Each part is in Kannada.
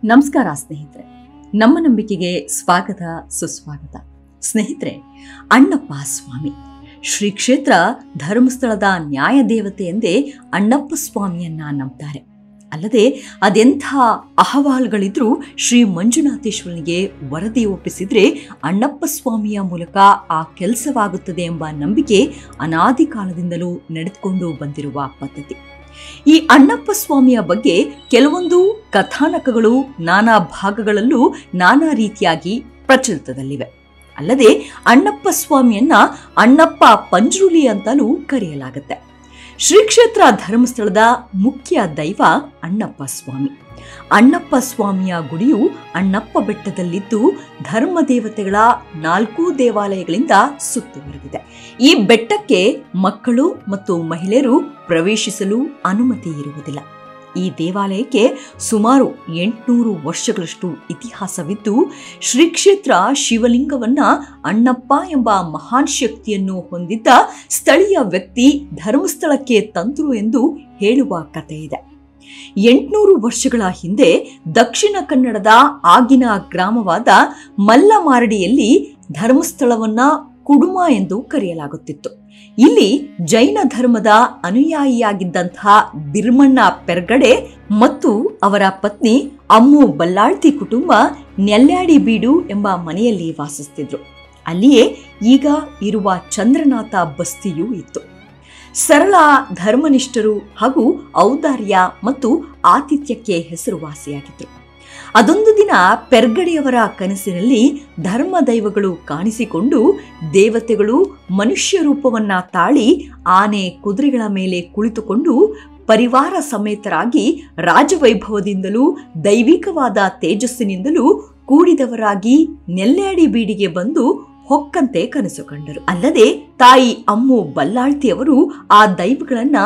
ನಮಸ್ಕಾರ ಸ್ನೇಹಿತರೆ, ನಮ್ಮ ನಂಬಿಕೆಗೆ ಸ್ವಾಗತ ಸುಸ್ವಾಗತ. ಸ್ನೇಹಿತರೆ, ಅಣ್ಣಪ್ಪ ಸ್ವಾಮಿ ಶ್ರೀ ಕ್ಷೇತ್ರ ಧರ್ಮಸ್ಥಳದ ನ್ಯಾಯ ದೇವತೆ ಎಂದೇ ಅಣ್ಣಪ್ಪ ಸ್ವಾಮಿಯನ್ನ ನಂಬ್ತಾರೆ. ಅಲ್ಲದೆ ಅದೆಂಥ ಅಹವಾಲುಗಳಿದ್ರೂ ಶ್ರೀ ಮಂಜುನಾಥೇಶ್ವರನಿಗೆ ವರದಿ ಒಪ್ಪಿಸಿದ್ರೆ ಅಣ್ಣಪ್ಪ ಸ್ವಾಮಿಯ ಮೂಲಕ ಆ ಕೆಲಸವಾಗುತ್ತದೆ ಎಂಬ ನಂಬಿಕೆ ಅನಾದಿ ಕಾಲದಿಂದಲೂ ನಡೆದುಕೊಂಡು ಬಂದಿರುವ ಪದ್ಧತಿ. ಈ ಅಣ್ಣಪ್ಪ ಸ್ವಾಮಿಯ ಬಗ್ಗೆ ಕೆಲವೊಂದು ಕಥಾನಕಗಳು ನಾನಾ ಭಾಗಗಳಲ್ಲೂ ನಾನಾ ರೀತಿಯಾಗಿ ಪ್ರಚಲಿತದಲ್ಲಿವೆ. ಅಲ್ಲದೆ ಅಣ್ಣಪ್ಪ ಸ್ವಾಮಿಯನ್ನ ಅಣ್ಣಪ್ಪ ಪಂಜ್ರುಲಿ ಅಂತಲೂ ಕರೆಯಲಾಗುತ್ತೆ. ಶ್ರೀ ಕ್ಷೇತ್ರ ಧರ್ಮಸ್ಥಳದ ಮುಖ್ಯ ದೈವ ಅಣ್ಣಪ್ಪ ಸ್ವಾಮಿ. ಅಣ್ಣಪ್ಪ ಸ್ವಾಮಿಯ ಗುಡಿಯು ಅಣ್ಣಪ್ಪ ಬೆಟ್ಟದಲ್ಲಿದ್ದು ಧರ್ಮ ದೇವತೆಗಳ 4 ದೇವಾಲಯಗಳಿಂದ ಸುತ್ತುವರೆದಿದೆ. ಈ ಬೆಟ್ಟಕ್ಕೆ ಮಕ್ಕಳು ಮತ್ತು ಮಹಿಳೆಯರು ಪ್ರವೇಶಿಸಲು ಅನುಮತಿ ಇರುವುದಿಲ್ಲ. ಈ ದೇವಾಲಯಕ್ಕೆ ಸುಮಾರು 800 ವರ್ಷಗಳಷ್ಟು ಇತಿಹಾಸವಿದ್ದು, ಶ್ರೀ ಕ್ಷೇತ್ರ ಶಿವಲಿಂಗವನ್ನ ಅಣ್ಣಪ್ಪ ಎಂಬ ಮಹಾನ್ ಶಕ್ತಿಯನ್ನು ಹೊಂದಿದ್ದ ಸ್ಥಳೀಯ ವ್ಯಕ್ತಿ ಧರ್ಮಸ್ಥಳಕ್ಕೆ ತಂದ್ರು ಎಂದು ಹೇಳುವ ಕಥೆ ಇದೆ. 800 ವರ್ಷಗಳ ಹಿಂದೆ ದಕ್ಷಿಣ ಕನ್ನಡದ ಆಗಿನ ಗ್ರಾಮವಾದ ಮಲ್ಲಮಾರಡಿಯಲ್ಲಿ ಧರ್ಮಸ್ಥಳವನ್ನ ಕುಡುಮ ಎಂದು ಕರೆಯಲಾಗುತ್ತಿತ್ತು. ಇಲ್ಲಿ ಜೈನ ಧರ್ಮದ ಅನುಯಾಯಿಯಾಗಿದ್ದಂತಹ ಬಿರ್ಮಣ್ಣ ಪೆರ್ಗಡೆ ಮತ್ತು ಅವರ ಪತ್ನಿ ಅಮ್ಮು ಬಲ್ಲಾಳ್ತಿ ಕುಟುಂಬ ನೆಲ್ಯಾಡಿ ಬೀಡು ಎಂಬ ಮನೆಯಲ್ಲಿ ವಾಸಿಸುತ್ತಿದ್ರು. ಅಲ್ಲಿಯೇ ಈಗ ಇರುವ ಚಂದ್ರನಾಥ ಬಸ್ತಿಯೂ ಇತ್ತು. ಸರಳ ಧರ್ಮನಿಷ್ಠರು ಹಾಗೂ ಔದಾರ್ಯ ಮತ್ತು ಆತಿಥ್ಯಕ್ಕೆ ಹೆಸರುವಾಸಿಯಾಗಿದ್ರು. ಅದೊಂದು ದಿನ ಪೆರ್ಗಡೆಯವರ ಕನಸಿನಲ್ಲಿ ಧರ್ಮ ದೈವಗಳು ಕಾಣಿಸಿಕೊಂಡು ದೇವತೆಗಳು ಮನುಷ್ಯ ರೂಪವನ್ನ ತಾಳಿ ಆನೆ ಕುದುರೆಗಳ ಮೇಲೆ ಕುಳಿತುಕೊಂಡು ಪರಿವಾರ ಸಮೇತರಾಗಿ ರಾಜವೈಭವದಿಂದಲೂ ದೈವಿಕವಾದ ತೇಜಸ್ಸಿನಿಂದಲೂ ಕೂಡಿದವರಾಗಿ ನೆಲ್ಯಾಡಿ ಬೀಡಿಗೆ ಬಂದು ಹೊಕ್ಕಂತೆ ಕನಸು ಕಂಡರು. ಅಲ್ಲದೆ ತಾಯಿ ಅಮ್ಮು ಬಲ್ಲಾಳ್ತಿಯವರು ಆ ದೈವಗಳನ್ನ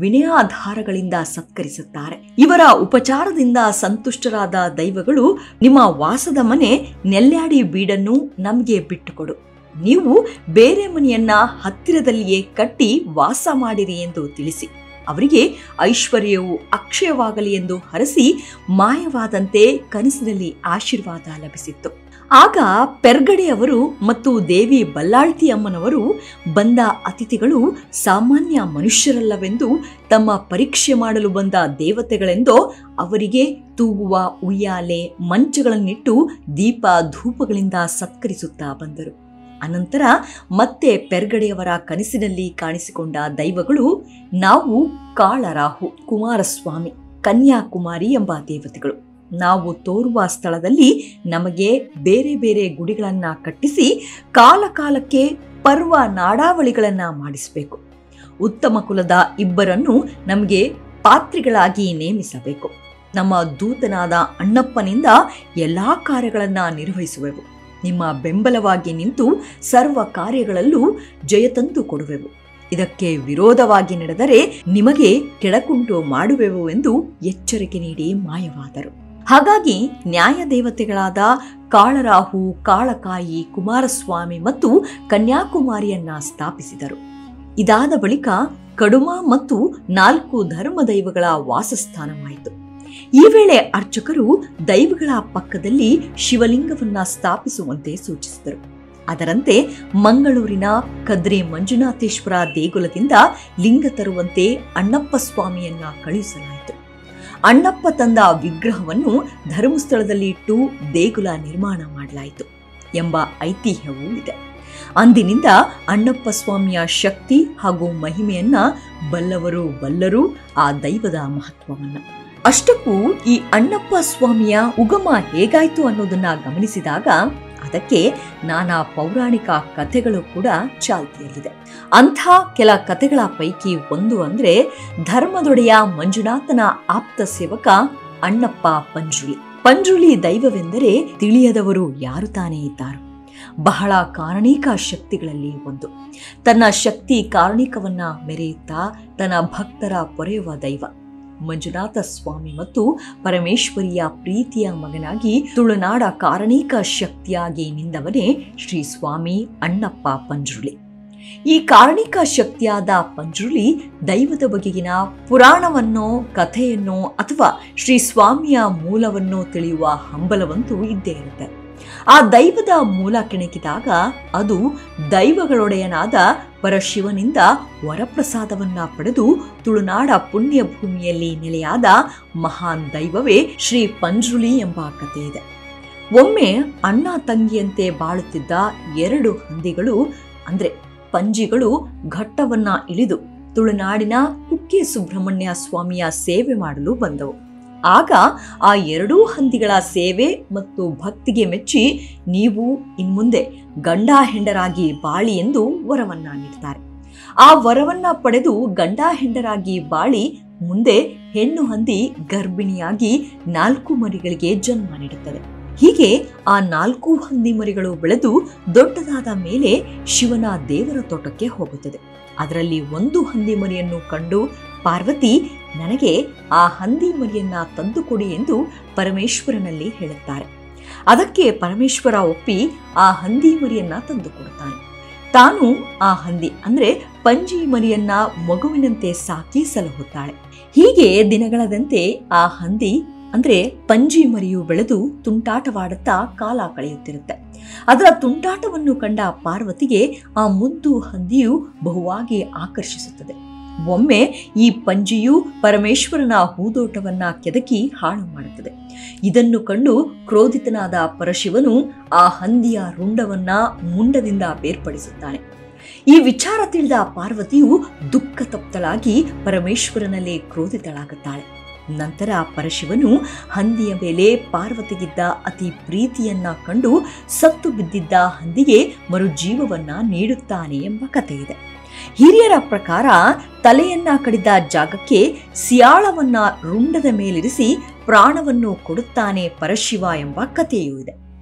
ವಿನಯಾಧಾರಗಳಿಂದ ಸತ್ಕರಿಸುತ್ತಾರೆ. ಇವರ ಉಪಚಾರದಿಂದ ಸಂತುಷ್ಟರಾದ ದೈವಗಳು, ನಿಮ್ಮ ವಾಸದ ಮನೆ ನೆಲ್ಯಾಡಿ ಬೀಡನ್ನು ನಮಗೆ ಬಿಟ್ಟುಕೊಡು, ನೀವು ಬೇರೆ ಮನೆಯನ್ನ ಹತ್ತಿರದಲ್ಲಿಯೇ ಕಟ್ಟಿ ವಾಸ ಮಾಡಿರಿ ಎಂದು ತಿಳಿಸಿ ಅವರಿಗೆ ಐಶ್ವರ್ಯವು ಅಕ್ಷಯವಾಗಲಿ ಎಂದು ಹರಸಿ ಮಾಯವಾದಂತೆ ಕನಸಿನಲ್ಲಿ ಆಶೀರ್ವಾದ ಲಭಿಸಿತ್ತು. ಆಗ ಪೆರ್ಗಡೆಯವರು ಮತ್ತು ದೇವಿ ಬಲ್ಲಾಳ್ತಿ ಅಮ್ಮನವರು ಬಂದ ಅತಿಥಿಗಳು ಸಾಮಾನ್ಯ ಮನುಷ್ಯರಲ್ಲವೆಂದು, ತಮ್ಮ ಪರೀಕ್ಷೆ ಮಾಡಲು ಬಂದ ದೇವತೆಗಳೆಂದೋ ಅವರಿಗೆ ತೂಗುವ ಉಯ್ಯಾಲೆ ಮಂಚಗಳನ್ನಿಟ್ಟು ದೀಪ ಧೂಪಗಳಿಂದ ಸತ್ಕರಿಸುತ್ತಾ ಬಂದರು. ಅನಂತರ ಮತ್ತೆ ಪೆರ್ಗಡೆಯವರ ಕನಸಿನಲ್ಲಿ ಕಾಣಿಸಿಕೊಂಡ ದೈವಗಳು, ನಾವು ಕಾಳರಾಹು, ಕುಮಾರಸ್ವಾಮಿ, ಕನ್ಯಾಕುಮಾರಿ ಎಂಬ ದೇವತೆಗಳು. ನಾವು ತೋರುವ ಸ್ಥಳದಲ್ಲಿ ನಮಗೆ ಬೇರೆ ಬೇರೆ ಗುಡಿಗಳನ್ನ ಕಟ್ಟಿಸಿ ಕಾಲಕಾಲಕ್ಕೆ ಪರ್ವ ನಾಡಾವಳಿಗಳನ್ನ ಮಾಡಿಸಬೇಕು. ಉತ್ತಮ ಕುಲದ ಇಬ್ಬರನ್ನು ನಮಗೆ ಪಾತ್ರಿಗಳಾಗಿ ನೇಮಿಸಬೇಕು. ನಮ್ಮ ದೂತನಾದ ಅಣ್ಣಪ್ಪನಿಂದ ಎಲ್ಲಾ ಕಾರ್ಯಗಳನ್ನ ನಿರ್ವಹಿಸುವೆವು. ನಿಮ್ಮ ಬೆಂಬಲವಾಗಿ ನಿಂತು ಸರ್ವ ಕಾರ್ಯಗಳಲ್ಲೂ ಜಯ ತಂದು ಕೊಡುವೆವು. ಇದಕ್ಕೆ ವಿರೋಧವಾಗಿ ನಡೆದರೆ ನಿಮಗೆ ಕೆಡಕುಂಟು ಮಾಡುವೆವು ಎಂದು ಎಚ್ಚರಿಕೆ ನೀಡಿ ಮಾಯವಾದರು. ಹಾಗಾಗಿ ನ್ಯಾಯ ದೇವತೆಗಳಾದ ಕಾಳರಾಹು, ಕಾಳಕಾಯಿ, ಕುಮಾರಸ್ವಾಮಿ ಮತ್ತು ಕನ್ಯಾಕುಮಾರಿಯನ್ನ ಸ್ಥಾಪಿಸಿದರು. ಇದಾದ ಬಳಿಕ ಕಡುಮ ಮತ್ತು 4 ಧರ್ಮ ದೈವಗಳ ವಾಸಸ್ಥಾನವಾಯಿತು. ಈ ವೇಳೆ ಅರ್ಚಕರು ದೈವಗಳ ಪಕ್ಕದಲ್ಲಿ ಶಿವಲಿಂಗವನ್ನ ಸ್ಥಾಪಿಸುವಂತೆ ಸೂಚಿಸಿದರು. ಅದರಂತೆ ಮಂಗಳೂರಿನ ಕದ್ರಿ ಮಂಜುನಾಥೇಶ್ವರ ದೇಗುಲದಿಂದ ಲಿಂಗ ತರುವಂತೆ ಅಣ್ಣಪ್ಪ ಸ್ವಾಮಿಯನ್ನ ಕಳುಹಿಸಲಾಯಿತು. ಅಣ್ಣಪ್ಪ ತಂದ ವಿಗ್ರಹವನ್ನು ಧರ್ಮಸ್ಥಳದಲ್ಲಿ ಇಟ್ಟು ದೇಗುಲ ನಿರ್ಮಾಣ ಮಾಡಲಾಯಿತು ಎಂಬ ಐತಿಹ್ಯವೂ ಇದೆ. ಅಂದಿನಿಂದ ಅಣ್ಣಪ್ಪ ಸ್ವಾಮಿಯ ಶಕ್ತಿ ಹಾಗೂ ಮಹಿಮೆಯನ್ನ ಬಲ್ಲವರು ಬಲ್ಲರು ಆ ದೈವದ ಮಹತ್ವವನ್ನ. ಅಷ್ಟಕ್ಕೂ ಈ ಅಣ್ಣಪ್ಪ ಸ್ವಾಮಿಯ ಉಗಮ ಹೇಗಾಯ್ತು ಅನ್ನೋದನ್ನ ಗಮನಿಸಿದಾಗ ಅದಕ್ಕೆ ನಾನಾ ಪೌರಾಣಿಕ ಕಥೆಗಳು ಕೂಡ ಚಾಲ್ತಿಯಲ್ಲಿದೆ. ಅಂಥ ಕೆಲ ಕಥೆಗಳ ಪೈಕಿ ಒಂದು ಅಂದ್ರೆ ಧರ್ಮದೊಡೆಯ ಮಂಜುನಾಥನ ಆಪ್ತ ಸೇವಕ ಅಣ್ಣಪ್ಪ ಪಂಜ್ರುಲಿ. ಪಂಜ್ರುಲಿ ದೈವವೆಂದರೆ ತಿಳಿಯದವರು ಯಾರು ತಾನೇ ಇದ್ದಾರೋ. ಬಹಳ ಕಾರಣಿಕ ಶಕ್ತಿಗಳಲ್ಲಿ ಒಂದು. ತನ್ನ ಶಕ್ತಿ ಕಾರಣಿಕವನ್ನ ಮೆರೆಯುತ್ತಾ ತನ್ನ ಭಕ್ತರ ಪೊರೆಯುವ ದೈವ ಮಂಜುನಾಥ ಸ್ವಾಮಿ ಮತ್ತು ಪರಮೇಶ್ವರಿಯ ಪ್ರೀತಿಯ ಮಗನಾಗಿ ತುಳುನಾಡ ಕಾರಣಿಕ ಶಕ್ತಿಯಾಗಿ ನಿಂದವನೇ ಶ್ರೀ ಸ್ವಾಮಿ ಅಣ್ಣಪ್ಪ ಪಂಜ್ರುಲಿ. ಈ ಕಾರಣಿಕ ಶಕ್ತಿಯಾದ ಪಂಜುರ್ಲಿ ದೈವದ ಬಗೆಗಿನ ಪುರಾಣವನ್ನೋ ಕಥೆಯನ್ನೋ ಅಥವಾ ಶ್ರೀ ಸ್ವಾಮಿಯ ಮೂಲವನ್ನೋ ತಿಳಿಯುವ ಹಂಬಲವಂತೂ ಇದ್ದೇ ಇರುತ್ತೆ. ಆ ದೈವದ ಮೂಲ ಕೆಣಕಿದಾಗ ಅದು ದೈವಗಳೊಡೆಯನಾದ ಪರಶಿವನಿಂದ ವರಪ್ರಸಾದವನ್ನ ಪಡೆದು ತುಳುನಾಡ ಪುಣ್ಯ ಭೂಮಿಯಲ್ಲಿ ನೆಲೆಯಾದ ಮಹಾನ್ ದೈವವೇ ಶ್ರೀ ಪಂಜುರ್ಲಿ ಎಂಬ ಕಥೆ ಇದೆ. ಒಮ್ಮೆ ಅಣ್ಣ ತಂಗಿಯಂತೆ ಬಾಳುತ್ತಿದ್ದ 2 ಹಂದಿಗಳು ಅಂದ್ರೆ ಪಂಜಿಗಳು ಘಟ್ಟವನ್ನ ಇಳಿದು ತುಳುನಾಡಿನ ಕುಕ್ಕೆ ಸುಬ್ರಹ್ಮಣ್ಯ ಸ್ವಾಮಿಯ ಸೇವೆ ಮಾಡಲು ಬಂದವು. ಆಗ ಆ 2 ಹಂದಿಗಳ ಸೇವೆ ಮತ್ತು ಭಕ್ತಿಗೆ ಮೆಚ್ಚಿ ನೀವು ಇನ್ಮುಂದೆ ಗಂಡ ಹೆಂಡರಾಗಿ ಬಾಳಿ ಎಂದು ವರವನ್ನ ನೀಡ್ತಾರೆ. ಆ ವರವನ್ನ ಪಡೆದು ಗಂಡ ಹೆಂಡರಾಗಿ ಬಾಳಿ ಮುಂದೆ ಹೆಣ್ಣು ಹಂದಿ ಗರ್ಭಿಣಿಯಾಗಿ 4 ಮರಿಗಳಿಗೆ ಜನ್ಮ ನೀಡುತ್ತದೆ. ಹೀಗೆ ಆ 4 ಹಂದಿ ಮರಿಗಳು ಬೆಳೆದು ದೊಡ್ಡದಾದ ಮೇಲೆ ಶಿವನ ದೇವರ ತೋಟಕ್ಕೆ ಹೋಗುತ್ತದೆ. ಅದರಲ್ಲಿ ಒಂದು ಹಂದಿ ಮರಿಯನ್ನು ಕಂಡು ಪಾರ್ವತಿ ನನಗೆ ಆ ಹಂದಿ ಮರಿಯನ್ನ ತಂದುಕೊಡಿ ಎಂದು ಪರಮೇಶ್ವರನಲ್ಲಿ ಹೇಳುತ್ತಾರೆ. ಅದಕ್ಕೆ ಪರಮೇಶ್ವರ ಒಪ್ಪಿ ಆ ಹಂದಿ ಮರಿಯನ್ನ ತಂದುಕೊಡುತ್ತಾನೆ. ತಾನು ಆ ಹಂದಿ ಅಂದ್ರೆ ಪಂಜಿ ಮರಿಯನ್ನ ಮಗುವಿನಂತೆ ಸಾಕಿ ಸಲಹುತ್ತಾಳೆ. ಹೀಗೆ ದಿನಗಳದಂತೆ ಆ ಹಂದಿ ಅಂದ್ರೆ ಪಂಜಿ ಮರಿಯು ಬೆಳೆದು ತುಂಟಾಟವಾಡುತ್ತಾ ಕಾಲ ಕಳೆಯುತ್ತಿರುತ್ತೆ. ಅದರ ತುಂಟಾಟವನ್ನು ಕಂಡ ಪಾರ್ವತಿಗೆ ಆ ಮುದ್ದು ಹಂದಿಯು ಬಹುವಾಗಿ ಆಕರ್ಷಿಸುತ್ತದೆ. ಒಮ್ಮೆ ಈ ಪಂಜಿಯು ಪರಮೇಶ್ವರನ ಹೂದೋಟವನ್ನ ಕೆದಕಿ ಹಾಳು ಮಾಡುತ್ತದೆ. ಇದನ್ನು ಕಂಡು ಕ್ರೋಧಿತನಾದ ಪರಶಿವನು ಆ ಹಂದಿಯ ರುಂಡವನ್ನ ಮುಂಡದಿಂದ ಬೇರ್ಪಡಿಸುತ್ತಾನೆ. ಈ ವಿಚಾರ ತಿಳಿದ ಪಾರ್ವತಿಯು ದುಃಖ ತಪ್ತಳಾಗಿ ಪರಮೇಶ್ವರನಲ್ಲಿ ಕ್ರೋಧಿತಳಾಗುತ್ತಾಳೆ. ನಂತರ ಪರಶಿವನು ಹಂದಿಯ ಮೇಲೆ ಪಾರ್ವತಿಗಿದ್ದ ಅತಿ ಪ್ರೀತಿಯನ್ನ ಕಂಡು ಸತ್ತು ಬಿದ್ದಿದ್ದ ಹಂದಿಗೆ ಮರುಜೀವವನ್ನ ನೀಡುತ್ತಾನೆ ಎಂಬ ಕಥೆ ಇದೆ. ಹಿರಿಯರ ಪ್ರಕಾರ ತಲೆಯನ್ನ ಕಡಿದ ಜಾಗಕ್ಕೆ ಸಿಯಾಳವನ್ನ ರುಂಡದ ಮೇಲಿರಿಸಿ ಪ್ರಾಣವನ್ನು ಕೊಡುತ್ತಾನೆ ಪರಶಿವ ಎಂಬ ಕಥೆಯೂ ಇದೆ.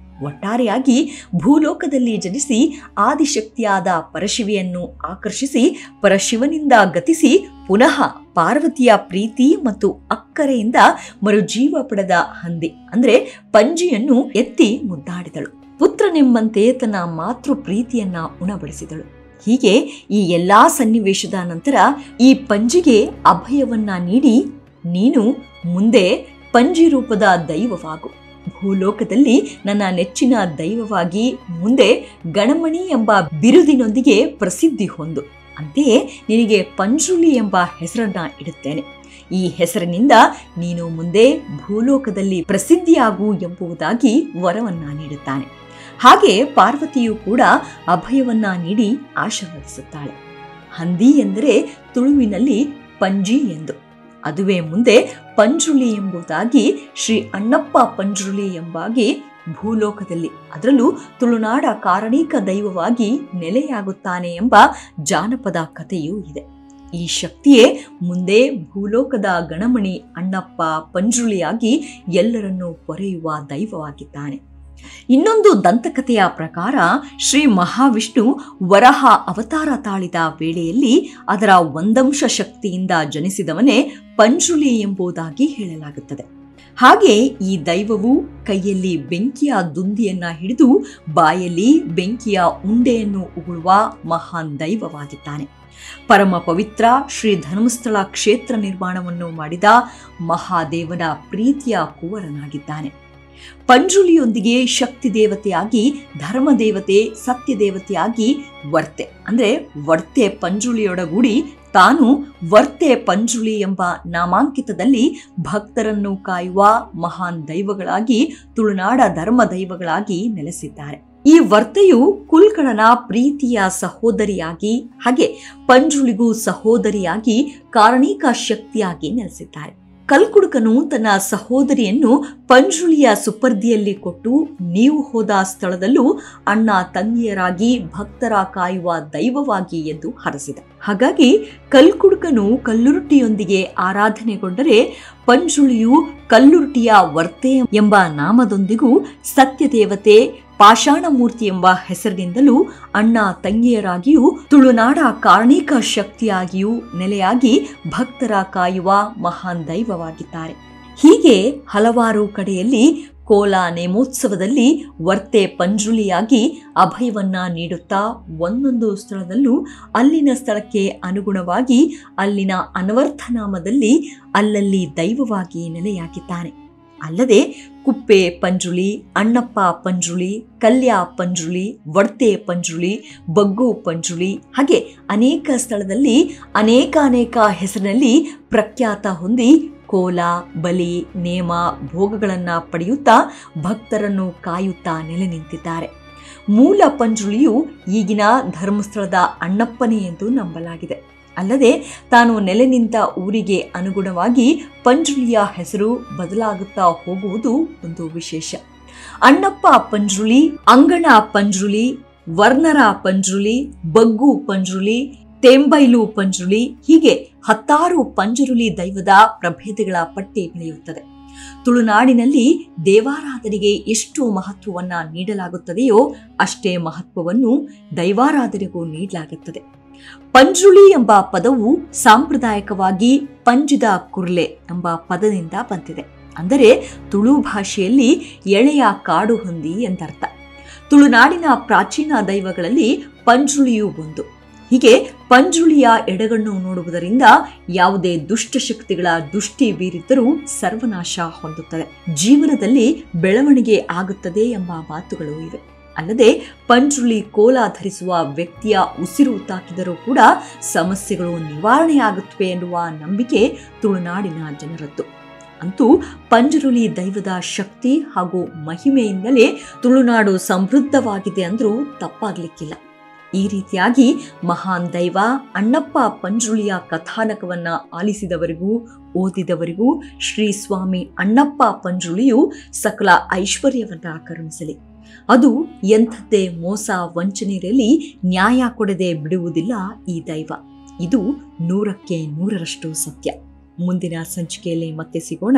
ಒಟ್ಟಾರೆಯಾಗಿ ಭೂಲೋಕದಲ್ಲಿ ಜನಿಸಿ ಆದಿಶಕ್ತಿಯಾದ ಪರಶಿವೆಯನ್ನು ಆಕರ್ಷಿಸಿ ಪರಶಿವನಿಂದ ಗತಿಸಿ ಪುನಃ ಪಾರ್ವತಿಯ ಪ್ರೀತಿ ಮತ್ತು ಅಕ್ಕರೆಯಿಂದ ಮರುಜೀವ ಪಡೆದ ಹಂದಿ ಅಂದ್ರೆ ಪಂಜಿಯನ್ನು ಎತ್ತಿ ಮುದ್ದಾಡಿದಳು. ಪುತ್ರನೆಂಬಂತೆ ತನ್ನ ಮಾತೃ ಪ್ರೀತಿಯನ್ನ ಉಣಬಡಿಸಿದಳು. ಹೀಗೆ ಈ ಎಲ್ಲಾ ಸನ್ನಿವೇಶದ ನಂತರ ಈ ಪಂಜಿಗೆ ಅಭಯವನ್ನ ನೀಡಿ ನೀನು ಮುಂದೆ ಪಂಜಿ ರೂಪದ ದೈವವಾಗು, ಭೂಲೋಕದಲ್ಲಿ ನನ್ನ ನೆಚ್ಚಿನ ದೈವವಾಗಿ ಮುಂದೆ ಗಣಮಣಿ ಎಂಬ ಬಿರುದಿನೊಂದಿಗೆ ಪ್ರಸಿದ್ಧಿ ಹೊಂದು, ಅಂತೆಯೇ ನಿನಗೆ ಪಂಜುರ್ಲಿ ಎಂಬ ಹೆಸರನ್ನ ಇಡುತ್ತೇನೆ. ಈ ಹೆಸರಿನಿಂದ ನೀನು ಮುಂದೆ ಭೂಲೋಕದಲ್ಲಿ ಪ್ರಸಿದ್ಧಿಯಾಗು ಎಂಬುದಾಗಿ ವರವನ್ನ ನೀಡುತ್ತಾನೆ. ಹಾಗೆ ಪಾರ್ವತಿಯು ಕೂಡ ಅಭಯವನ್ನ ನೀಡಿ ಆಶೀರ್ವದಿಸುತ್ತಾಳೆ. ಹಂದಿ ಎಂದರೆ ತುಳುವಿನಲ್ಲಿ ಪಂಜಿ ಎಂದು, ಅದುವೇ ಮುಂದೆ ಪಂಜುರ್ಲಿ ಎಂಬುದಾಗಿ ಶ್ರೀ ಅಣ್ಣಪ್ಪ ಪಂಜುರ್ಲಿ ಎಂಬಾಗಿ ಭೂಲೋಕದಲ್ಲಿ ಅದರಲ್ಲೂ ತುಳುನಾಡ ಕಾರಣಿಕ ದೈವವಾಗಿ ನೆಲೆಯಾಗುತ್ತಾನೆ ಎಂಬ ಜಾನಪದ ಕಥೆಯೂ ಇದೆ. ಈ ಶಕ್ತಿಯೇ ಮುಂದೆ ಭೂಲೋಕದ ಗಣಮಣಿ ಅಣ್ಣಪ್ಪ ಪಂಜುರ್ಲಿಯಾಗಿ ಎಲ್ಲರನ್ನೂ ಪೊರೆಯುವ ದೈವವಾಗಿದ್ದಾನೆ. ಇನ್ನೊಂದು ದಂತಕಥೆಯ ಪ್ರಕಾರ ಶ್ರೀ ಮಹಾವಿಷ್ಣು ವರಹ ಅವತಾರ ತಾಳಿದ ವೇಳೆಯಲ್ಲಿ ಅದರ ಒಂದಂಶ ಶಕ್ತಿಯಿಂದ ಜನಿಸಿದವನೇ ಪಂಜುರ್ಲಿ ಎಂಬುದಾಗಿ ಹೇಳಲಾಗುತ್ತದೆ. ಹಾಗೆ ಈ ದೈವವು ಕೈಯಲ್ಲಿ ಬೆಂಕಿಯ ದುಂದಿಯನ್ನ ಹಿಡಿದು ಬಾಯಲ್ಲಿ ಬೆಂಕಿಯ ಉಂಡೆಯನ್ನು ಉಗುಳುವ ಮಹಾನ್ ದೈವವಾಗಿದ್ದಾನೆ. ಪರಮ ಪವಿತ್ರ ಶ್ರೀ ಧರ್ಮಸ್ಥಳ ಕ್ಷೇತ್ರ ನಿರ್ಮಾಣವನ್ನು ಮಾಡಿದ ಮಹಾದೇವನ ಪ್ರೀತಿಯ ಕುವರನಾಗಿದ್ದಾನೆ. ಪಂಜುರ್ಲಿಯೊಂದಿಗೆ ಶಕ್ತಿ ದೇವತೆಯಾಗಿ ಧರ್ಮ ದೇವತೆ ಸತ್ಯ ದೇವತೆಯಾಗಿ ವರ್ತೆ ಅಂದ್ರೆ ವರ್ತೆ ಪಂಜುರ್ಲಿಯೊಡಗೂಡಿ ತಾನು ವರ್ತೆ ಪಂಜುರ್ಲಿ ಎಂಬ ನಾಮಾಂಕಿತದಲ್ಲಿ ಭಕ್ತರನ್ನು ಕಾಯುವ ಮಹಾನ್ ದೈವಗಳಾಗಿ ತುಳುನಾಡ ಧರ್ಮ ದೈವಗಳಾಗಿ ನೆಲೆಸಿದ್ದಾರೆ. ಈ ವರ್ತೆಯು ಕುಲ್ಕಳನ ಪ್ರೀತಿಯ ಸಹೋದರಿಯಾಗಿ ಹಾಗೆ ಪಂಜುರ್ಲಿಗೂ ಸಹೋದರಿಯಾಗಿ ಕಾರಣಿಕ ಶಕ್ತಿಯಾಗಿ ನೆಲೆಸಿದ್ದಾರೆ. ಕಲ್ಕುಡುಕನು ತನ್ನ ಸಹೋದರಿಯನ್ನು ಪಂಜುರ್ಲಿಯ ಸುಪರ್ದಿಯಲ್ಲಿ ಕೊಟ್ಟು ನೀವು ಹೋದ ಸ್ಥಳದಲ್ಲೂ ಅಣ್ಣ ತಂಗಿಯರಾಗಿ ಭಕ್ತರ ಕಾಯುವ ದೈವವಾಗಿ ಎಂದು ಹರಸಿದ. ಹಾಗಾಗಿ ಕಲ್ಕುಡುಕನು ಕಲ್ಲುರುಟಿಯೊಂದಿಗೆ ಆರಾಧನೆಗೊಂಡರೆ ಪಂಜುರ್ಲಿಯು ಕಲ್ಲುರುಟಿಯ ವರ್ತೆ ಎಂಬ ನಾಮದೊಂದಿಗೂ ಸತ್ಯದೇವತೆ ಪಾಷಾಣಮೂರ್ತಿ ಎಂಬ ಹೆಸರಿನಿಂದಲೂ ಅಣ್ಣ ತಂಗಿಯರಾಗಿಯೂ ತುಳುನಾಡ ಕಾರಣಿಕ ಶಕ್ತಿಯಾಗಿಯೂ ನೆಲೆಯಾಗಿ ಭಕ್ತರ ಕಾಯುವ ಮಹಾನ್ ದೈವವಾಗಿದ್ದಾರೆ. ಹೀಗೆ ಹಲವಾರು ಕಡೆಯಲ್ಲಿ ಕೋಲ ನೇಮೋತ್ಸವದಲ್ಲಿ ವರ್ತೆ ಪಂಜುಳಿಯಾಗಿ ಅಭಯವನ್ನ ನೀಡುತ್ತಾ ಒಂದೊಂದು ಸ್ಥಳದಲ್ಲೂ ಅಲ್ಲಿನ ಸ್ಥಳಕ್ಕೆ ಅನುಗುಣವಾಗಿ ಅಲ್ಲಿನ ಅನ್ವರ್ಥನಾಮದಲ್ಲಿ ಅಲ್ಲಲ್ಲಿ ದೈವವಾಗಿ ನೆಲೆಯಾಗಿದ್ದಾನೆ. ಅಲ್ಲದೆ ಕುಪ್ಪೆ ಪಂಜುಳಿ, ಅಣ್ಣಪ್ಪ ಪಂಜುಳಿ, ಕಲ್ಯ ಪಂಜುಳಿ, ವರ್ತೆ ಪಂಜುಳಿ, ಬಗ್ಗು ಪಂಜುಳಿ ಹಾಗೆ ಅನೇಕ ಸ್ಥಳದಲ್ಲಿ ಅನೇಕ ಹೆಸರಿನಲ್ಲಿ ಪ್ರಖ್ಯಾತ ಹೊಂದಿ ಕೋಲ, ಬಲಿ, ನೇಮ, ಭೋಗಗಳನ್ನು ಪಡೆಯುತ್ತಾ ಭಕ್ತರನ್ನು ಕಾಯುತ್ತಾ ನೆಲೆ ನಿಂತಿದ್ದಾರೆ. ಮೂಲ ಪಂಜುಳಿಯು ಈಗಿನ ಧರ್ಮಸ್ಥಳದ ಅಣ್ಣಪ್ಪನೇ ಎಂದು ನಂಬಲಾಗಿದೆ. ಅಲ್ಲದೆ ತಾನು ನೆಲೆ ನಿಂತ ಊರಿಗೆ ಅನುಗುಣವಾಗಿ ಪಂಜುಳಿಯ ಹೆಸರು ಬದಲಾಗುತ್ತಾ ಹೋಗುವುದು ಒಂದು ವಿಶೇಷ. ಅಣ್ಣಪ್ಪ ಪಂಜುಳಿ, ಅಂಗಣ ಪಂಜುಳಿ, ವರ್ಣರ ಪಂಜುಳಿ, ಬಗ್ಗು ಪಂಜುಳಿ, ತೇಂಬೈಲು ಪಂಜುಳಿ ಹೀಗೆ 10 ಪಂಜುರುಳಿ ದೈವದ ಪ್ರಭೇದಗಳ ಪಟ್ಟಿ ಬೆಳೆಯುತ್ತದೆ. ತುಳುನಾಡಿನಲ್ಲಿ ದೇವಾರಾಧನೆಗೆ ಎಷ್ಟು ಮಹತ್ವವನ್ನ ನೀಡಲಾಗುತ್ತದೆಯೋ ಅಷ್ಟೇ ಮಹತ್ವವನ್ನು ದೈವಾರಾಧನೆಗೂ ನೀಡಲಾಗುತ್ತದೆ. ಪಂಜುಳಿ ಎಂಬ ಪದವು ಸಾಂಪ್ರದಾಯಿಕವಾಗಿ ಪಂಜಿದ ಕುರ್ಲೆ ಎಂಬ ಪದದಿಂದ ಬಂದಿದೆ. ಅಂದರೆ ತುಳು ಭಾಷೆಯಲ್ಲಿ ಎಳೆಯ ಕಾಡು ಹಂದಿ ಎಂದರ್ಥ. ತುಳುನಾಡಿನ ಪ್ರಾಚೀನ ದೈವಗಳಲ್ಲಿ ಪಂಜುಳಿಯೂ ಒಂದು. ಹೀಗೆ ಪಂಜುಳಿಯ ಎಡಗಣ್ಣು ನೋಡುವುದರಿಂದ ಯಾವುದೇ ದುಷ್ಟಶಕ್ತಿಗಳ ದೃಷ್ಟಿ ಬೀರಿದ್ದರೂ ಸರ್ವನಾಶ ಹೊಂದುತ್ತದೆ, ಜೀವನದಲ್ಲಿ ಬೆಳವಣಿಗೆ ಆಗುತ್ತದೆ ಎಂಬ ಮಾತುಗಳು ಇವೆ. ಅಲ್ಲದೆ ಪಂಜುಳಿ ಕೋಲ ಧರಿಸುವ ವ್ಯಕ್ತಿಯ ಉಸಿರು ತಾಕಿದರೂ ಕೂಡ ಸಮಸ್ಯೆಗಳು ನಿವಾರಣೆಯಾಗುತ್ತವೆ ಎನ್ನುವ ನಂಬಿಕೆ ತುಳುನಾಡಿನ ಜನರದ್ದು. ಅಂತೂ ಪಂಜುರುಳಿ ದೈವದ ಶಕ್ತಿ ಹಾಗೂ ಮಹಿಮೆಯಿಂದಲೇ ತುಳುನಾಡು ಸಮೃದ್ಧವಾಗಿದೆ ಅಂದ್ರೂ ತಪ್ಪಾಗ್ಲಿಕ್ಕಿಲ್ಲ. ಈ ರೀತಿಯಾಗಿ ಮಹಾನ್ ದೈವ ಅಣ್ಣಪ್ಪ ಪಂಜುಳಿಯ ಕಥಾನಕವನ್ನ ಆಲಿಸಿದವರಿಗೂ ಓದಿದವರಿಗೂ ಶ್ರೀ ಸ್ವಾಮಿ ಅಣ್ಣಪ್ಪ ಪಂಜುಳಿಯು ಸಕಲ ಐಶ್ವರ್ಯವನ್ನ ಕರುಣಿಸಲಿ. ಅದು ಎಂಥದ್ದೇ ಮೋಸ ವಂಚನೆ ಇರಲಿ ನ್ಯಾಯ ಕೊಡದೆ ಬಿಡುವುದಿಲ್ಲ ಈ ದೈವ. ಇದು 100ಕ್ಕೆ 100ರಷ್ಟು ಸತ್ಯ. ಮುಂದಿನ ಸಂಚಿಕೆಯಲ್ಲಿ ಮತ್ತೆ ಸಿಗೋಣ.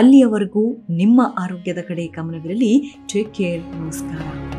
ಅಲ್ಲಿಯವರೆಗೂ ನಿಮ್ಮ ಆರೋಗ್ಯದ ಕಡೆ ಗಮನವಿರಲಿ. Take care. ನಮಸ್ಕಾರ.